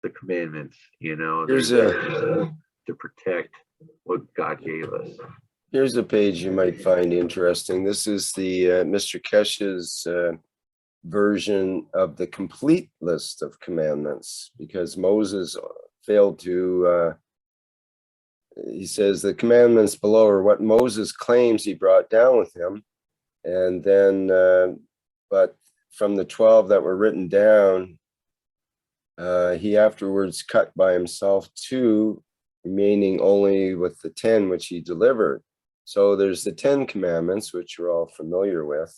the commandments, you know, they're Here's there to protect what God gave us. Here's a page you might find interesting. This is the Mr. Kesh's version of the complete list of commandments, because Moses failed to, he says the commandments below are what Moses claims he brought down with him. And then, but from the 12 that were written down, he afterwards cut by himself 2, remaining only with the 10 which he delivered. So there's the 10 commandments, which we're all familiar with.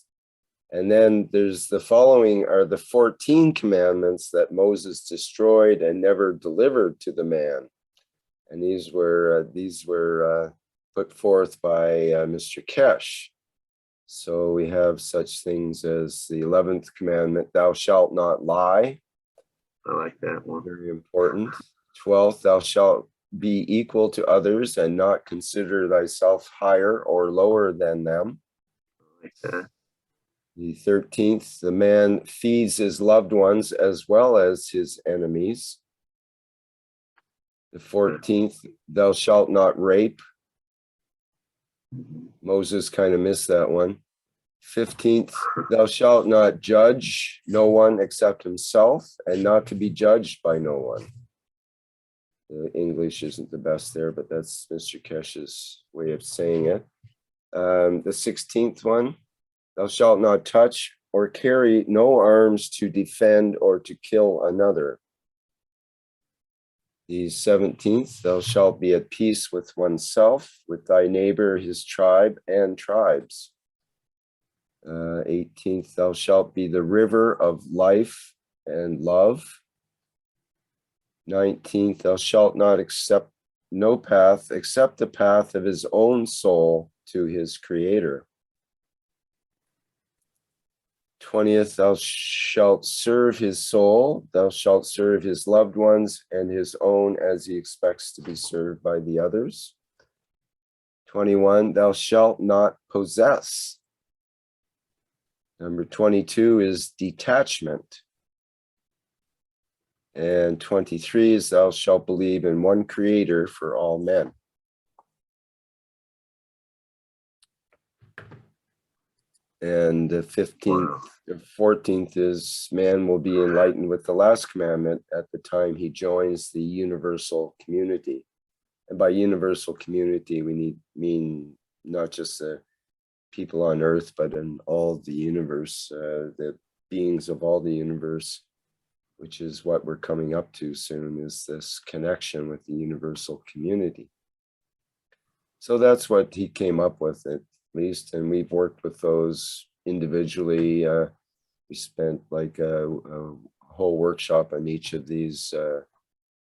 And then there's the following are the 14 commandments that Moses destroyed and never delivered to the man. And these were put forth by Mr. Kesh. So we have such things as the 11th commandment, thou shalt not lie. I like that one. Very important. 12th, thou shalt be equal to others and not consider thyself higher or lower than them. I like that. The 13th, the man feeds his loved ones as well as his enemies. The 14th, thou shalt not rape. Moses kind of missed that one. 15th, thou shalt not judge no one except himself, and not to be judged by no one. The English isn't the best there, but that's Mr. Kesh's way of saying it. The 16th one, thou shalt not touch or carry no arms to defend or to kill another. The 17th, thou shalt be at peace with oneself, with thy neighbor, his tribe, and tribes. 18th, thou shalt be the river of life and love. 19th, thou shalt not accept no path except the path of his own soul to his creator. 20th, thou shalt serve his soul, thou shalt serve his loved ones and his own as he expects to be served by the others. 21, thou shalt not possess. Number 22 is detachment. And 23 is thou shalt believe in one creator for all men. And the 15th, the 14th is man will be enlightened with the last commandment at the time he joins the universal community. And by universal community, we mean not just the people on earth, but in all the universe, the beings of all the universe, which is what we're coming up to soon, is this connection with the universal community. So that's what he came up with at least, and we've worked with those individually. We spent like a whole workshop on each of these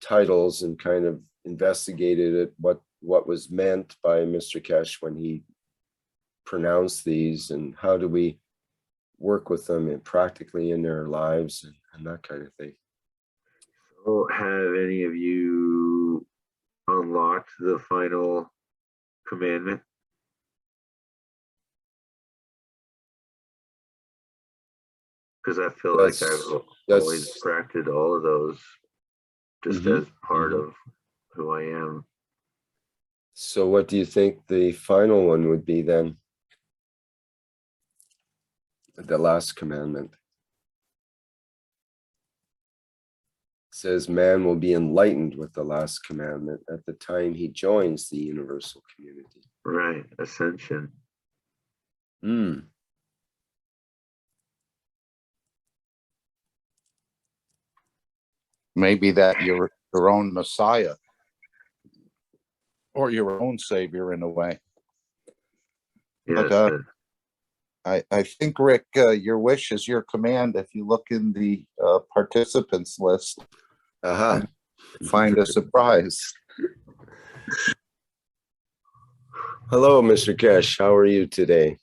titles and kind of investigated it, what was meant by Mr. Kesh when he pronounced these, and how do we work with them and practically in their lives and that kind of thing. So have any of you unlocked the final commandment? Because I feel like I've always practiced all of those just as part of who I am. So what do you think the final one would be then? The last commandment. It says man will be enlightened with the last commandment at the time he joins the universal community. Right, ascension. Maybe that you're your own Messiah or your own Savior in a way. Yes, But I think, Rick, your wish is your command. If you look in the participants list, find a surprise. Hello, Mr. Kesh. How are you today?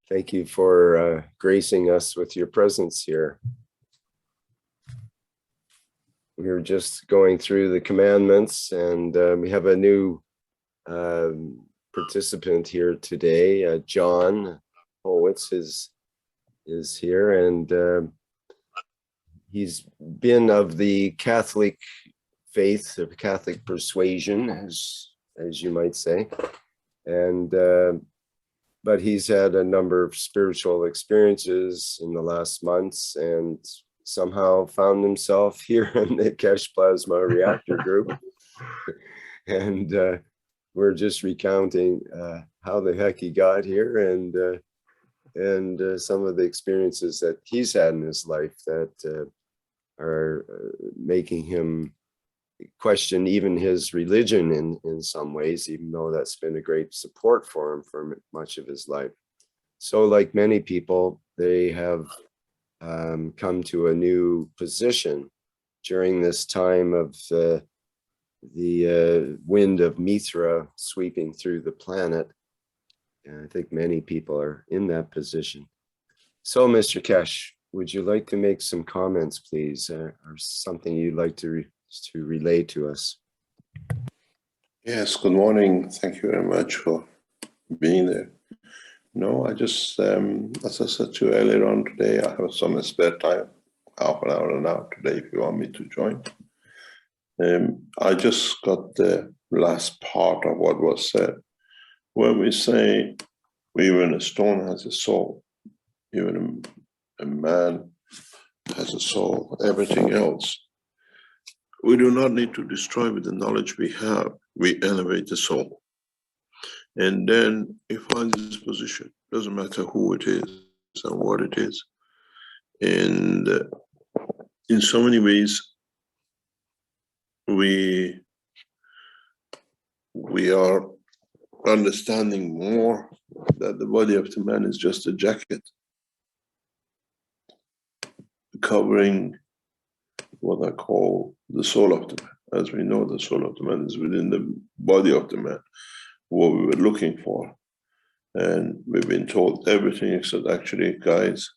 Thank you for gracing us with your presence here. We were just going through the commandments, and we have a new participant here today. John Howitz is here, and he's been of the Catholic faith, of Catholic persuasion, as you might say, and but he's had a number of spiritual experiences in the last months, and somehow found himself here in the Kesh Plasma Reactor Group, and we're just recounting how the heck he got here, and some of the experiences that he's had in his life that are making him question even his religion in some ways, even though that's been a great support for him for much of his life. So like many people, they have come to a new position during this time of the wind of Mithra sweeping through the planet. And I think many people are in that position. So, Mr. Kesh, would you like to make some comments, please, or something you'd like to relay to us? Yes, good morning. Thank you very much for being there. No, I just, as I said to you earlier on today, I have some spare time, half an hour and now today, if you want me to join. I just got the last part of what was said. When we say even a stone has a soul, even a man has a soul, everything else, we do not need to destroy with the knowledge we have. We elevate the soul. And then it finds its position. Doesn't matter who it is and what it is. And in so many ways, we are understanding more that the body of the man is just a jacket covering what I call the soul of the man. As we know, the soul of the man is within the body of the man, what we were looking for. And we've been told everything except actually, guys,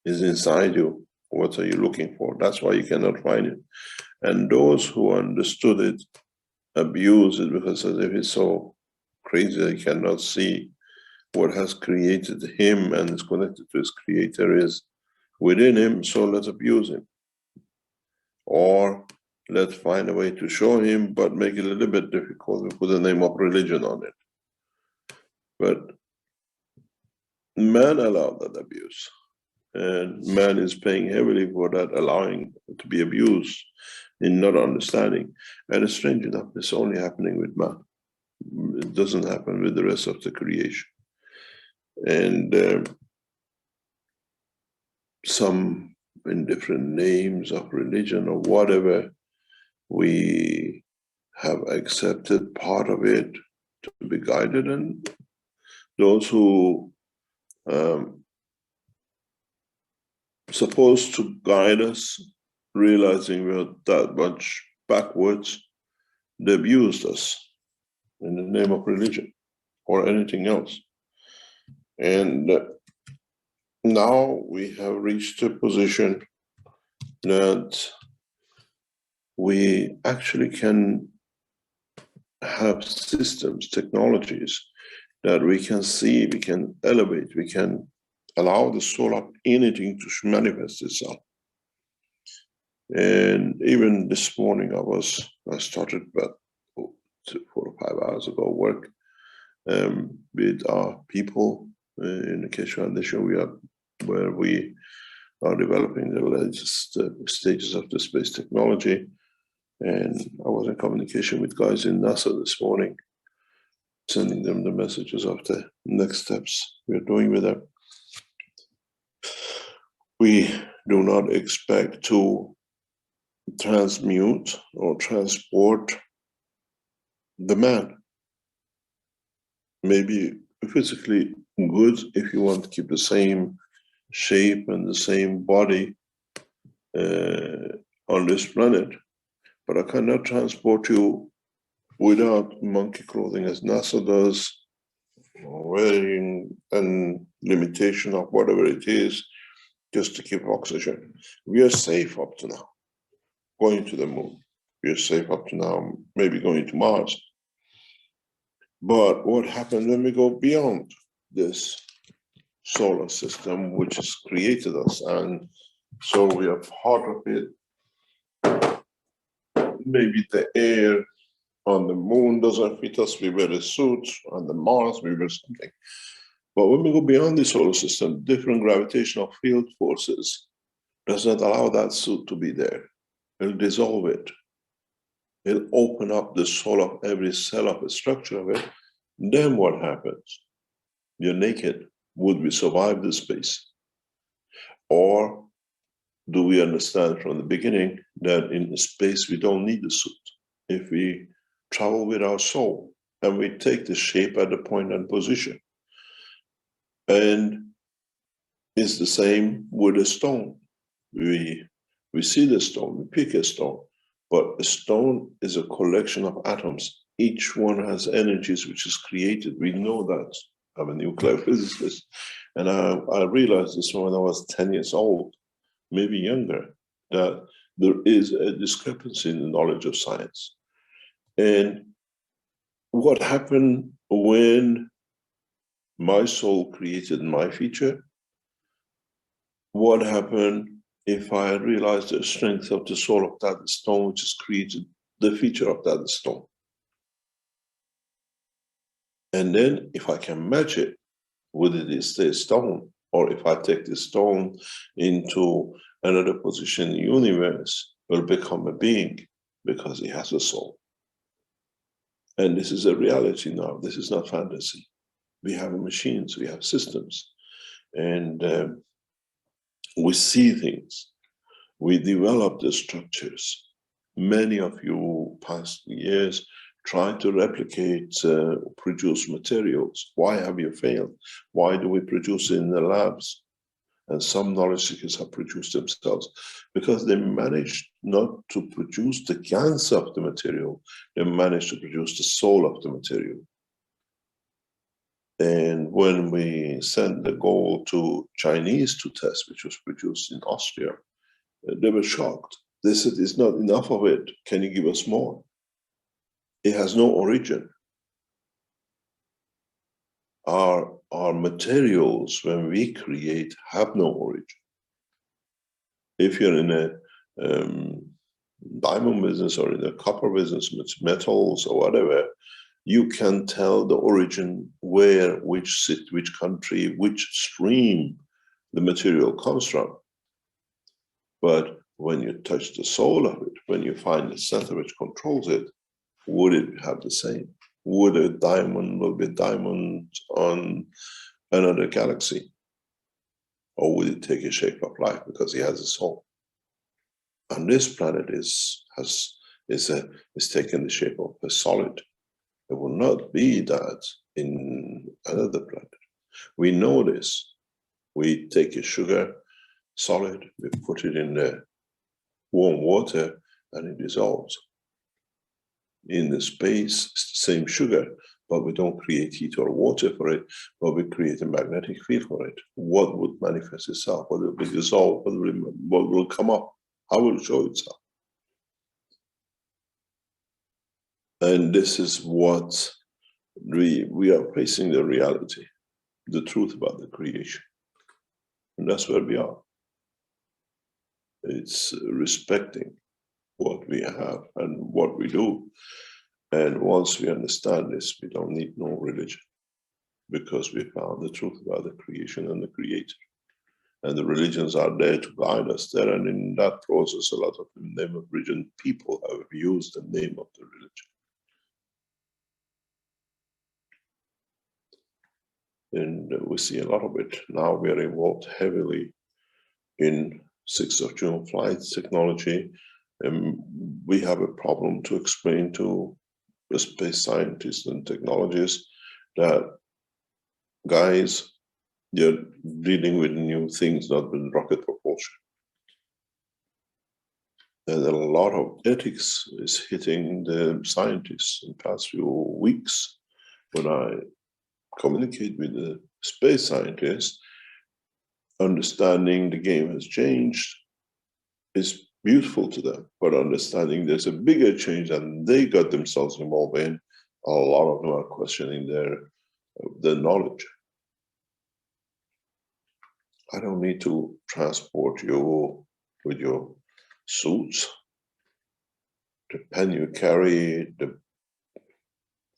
is inside you. What are you looking for? That's why you cannot find it. And those who understood it abuse it because as if he's so crazy he cannot see what has created him and is connected to his creator is within him, so let's abuse him. Or let's find a way to show him, but make it a little bit difficult. We put the name of religion on it. But man allowed that abuse. And man is paying heavily for that, allowing to be abused in not understanding. And it's strange enough, it's only happening with man. It doesn't happen with the rest of the creation. And some in different names of religion or whatever, we have accepted part of it to be guided, and those who supposed to guide us, realizing we're that much backwards, they abused us in the name of religion or anything else. And now we have reached a position that we actually can have systems, technologies that we can see, we can elevate, we can allow the soul of anything to manifest itself. And even this morning, I started about 4 or 5 hours ago work with our people in the Kesh Foundation. Where we are developing the latest stages of the space technology. And I was in communication with guys in NASA this morning, sending them the messages of the next steps we're doing with them. We do not expect to transmute or transport the man. Maybe physically good if you want to keep the same shape and the same body on this planet, but I cannot transport you without monkey clothing as NASA does, or wearing and limitation of whatever it is, just to keep oxygen. We are safe up to now, going to the moon. We are safe up to now, maybe going to Mars. But what happens when we go beyond this solar system, which has created us, and So we are part of it. Maybe the air on the moon doesn't fit us, we wear a suit. On the Mars, we wear something. But when we go beyond the solar system, different gravitational field forces does not allow that suit to be there. It'll dissolve it. It'll open up the soul of every cell of the structure of it. Then what happens? You're naked. Would we survive this space? Or do we understand from the beginning that in space we don't need the suit? If we travel with our soul and we take the shape at the point and position, and it's the same with a stone. We see the stone, we pick a stone, but a stone is a collection of atoms. Each one has energies which is created. We know that. I'm a nuclear physicist, and I realized this when I was 10 years old, maybe younger, that there is a discrepancy in the knowledge of science. And what happened when my soul created my feature? What happened if I realized the strength of the soul of that stone, which has created the feature of that stone? And then if I can match it, would it stay a stone? Or if I take the stone into another position in the universe, it will become a being because it has a soul. And this is a reality now. This is not fantasy. We have machines, we have systems, and we see things. We develop the structures. Many of you past years trying to replicate, produce materials. Why have you failed? Why do we produce it in the labs? And some knowledge seekers have produced themselves because they managed not to produce the gans of the material, they managed to produce the soul of the material. And when we sent the gold to Chinese to test, which was produced in Austria, they were shocked. They said, it's not enough of it. Can you give us more? It has no origin. Our materials, when we create, have no origin. If you're in a diamond business or in a copper business with metals or whatever, you can tell the origin, where, which city, which country, which stream the material comes from. But when you touch the soul of it, when you find the center which controls it, would it have the same? Would a diamond will be a diamond on another galaxy? Or would it take a shape of life because it has a soul? And this planet is taking the shape of a solid. It will not be that in another planet. We know this. We take a sugar solid, we put it in the warm water, and it dissolves. In the space, it's the same sugar, but we don't create heat or water for it, but we create a magnetic field for it. What would manifest itself? What will be dissolved? What will come up? How will it show itself? And this is what we are facing, the reality, the truth about the creation. And that's where we are. It's respecting what we have and what we do. And once we understand this, we don't need no religion, because we found the truth about the creation and the creator. And the religions are there to guide us there. And in that process, a lot of the name of religion people have used the name of the religion. And we see a lot of it. Now we are involved heavily in 6th of June flight technology. And we have a problem to explain to the space scientists and technologists that, guys, you're dealing with new things, not with rocket propulsion. And a lot of ethics is hitting the scientists in the past few weeks. When I communicate with the space scientists, understanding the game has changed is beautiful to them, but understanding there's a bigger change than they got themselves involved in, a lot of them are questioning their knowledge. I don't need to transport you with your suits, the pen you carry, the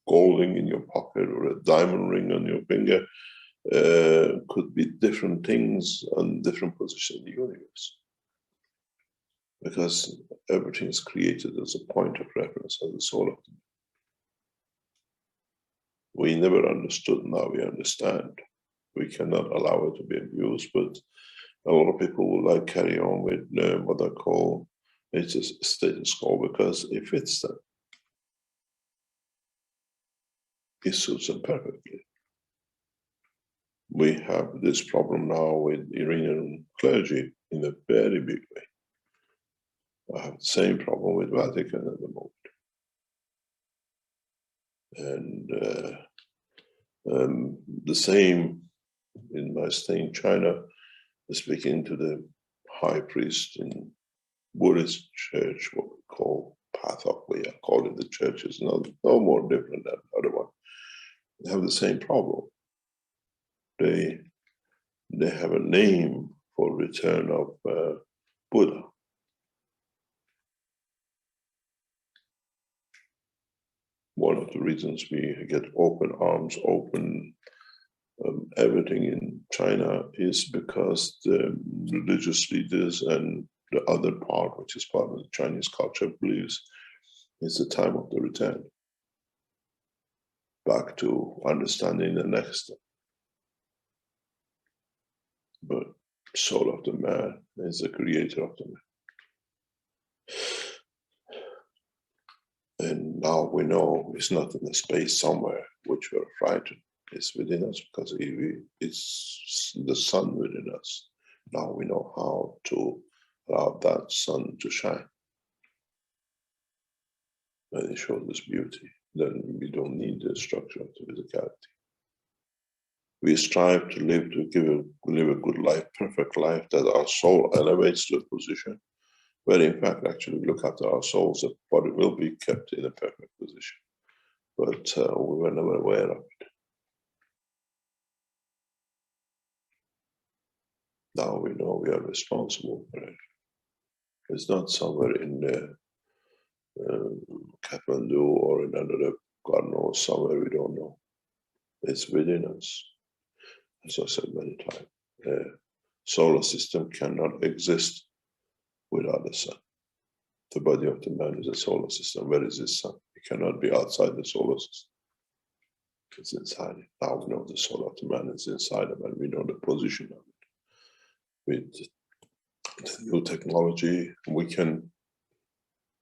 gold ring in your pocket, or a diamond ring on your finger. Could be different things on different positions in the universe. Because everything is created as a point of reference, as a soul of the man. We never understood, now we understand. We cannot allow it to be abused, but a lot of people would like carry on with what I call it's a status quo, because it fits them. It suits them perfectly. We have this problem now with Iranian clergy in a very big way. I have the same problem with Vatican at the moment. And the same in my stay in China, speaking to the high priest in Buddhist church, what we call Path of Way, I call it the church, is no more different than the other one. They have the same problem. They have a name for return of Buddha. One of the reasons we get open arms, open everything in China is because the religious leaders and the other part, which is part of the Chinese culture, believes it's the time of the return back to understanding the next. But soul of the man is the creator of the man. And now we know it's not in the space somewhere, which we're frightened. It's within us, because it's the sun within us. Now we know how to allow that sun to shine. And it shows us beauty. Then we don't need the structure of the physicality. We strive to live a good life, perfect life, that our soul elevates to a position where, in fact, actually we look after our souls, the body will be kept in a perfect position. But we were never aware of it. Now we know we are responsible for it. It's not somewhere in Kathmandu or in another, God knows, somewhere we don't know. It's within us. As I said many times, the solar system cannot exist without the sun. The body of the man is a solar system. Where is his sun? It cannot be outside the solar system. It's inside it. Now we know the soul of the man is inside him, and we know the position of it. With the new technology, we can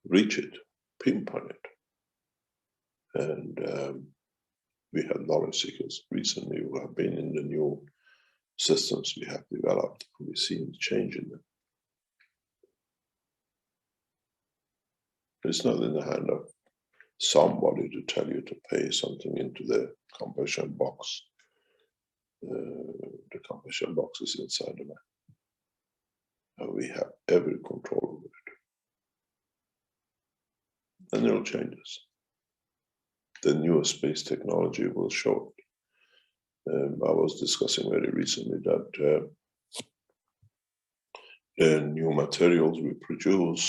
reach it, pinpoint it. And we have knowledge seekers recently who have been in the new systems we have developed. We've seen the change in them. It's not in the hand of somebody to tell you to pay something into the combustion box. The combustion box is inside the man. And we have every control over it. And it'll change us. The new space technology will show it. I was discussing very recently that the new materials we produce,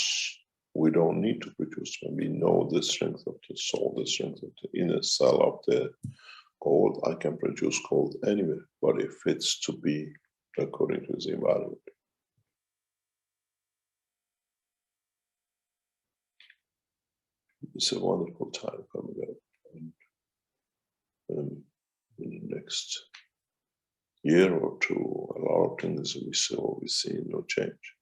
we don't need to produce them. We know the strength of the soul, the strength of the inner cell of the gold. I can produce gold anywhere, but it fits to be according to the environment. It's a wonderful time coming up. And in the next year or two, a lot of things we see no change.